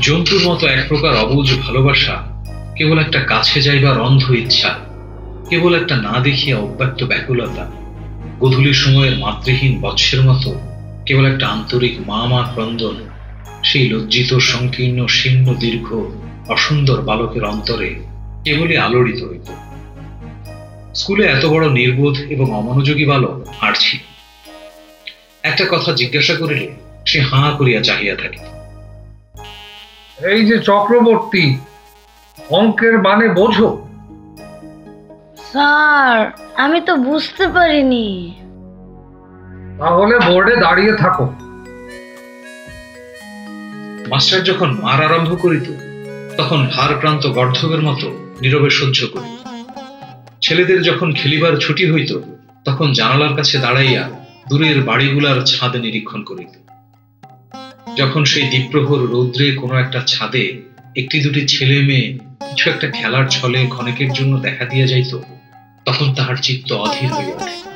জন্তুর মতো এক প্রকার অবুঝ ভালোবাসা, কেবল একটা কাছে যাইবার অন্ধ ইচ্ছা, কেবল একটা না দেখিয়া অব্যক্ত ব্যাকুলতা, গোধূলি সময়ের মাতৃহীন বৎসের মতো কেবল একটা আন্তরিক মা মা ক্রন্দন, সেই লজ্জিত সংকীর্ণ শীর্ণ দীর্ঘ অসুন্দর বালকের অন্তরে কেবলই আলোড়িত হইত। স্কুলে এত বড় নির্বোধ এবং অমনোযোগী বালক আর ছিল। একটা কথা জিজ্ঞাসা করিলে সে হাঁ করিয়া চাহিয়া থাকিত। এই যে চক্রবর্তী, অঙ্কের মানে বোঝো? স্যার, আমি তো বুঝতে পারিনি। তাহলে বোর্ডে দাঁড়িয়ে থাকো। মাস্টার যখন মার আরম্ভ করিত তখন ভারক্রান্ত গর্ধবের মতো নীরবে সহ্য করিত। ছেলেদের যখন খেলিবার ছুটি হইত তখন জানালার কাছে দাঁড়াইয়া দূরের বাড়িগুলার ছাদ নিরীক্ষণ করিত। যখন সেই দ্বীপ্রহর রৌদ্রে কোনো একটা ছাদে একটি দুটি ছেলে মেয়ে কিছু একটা খেলার ছলে ক্ষণেকের জন্য দেখা দিয়া যাইত, তখন তাহার চিত্ত অধীর হইয়া ওঠে।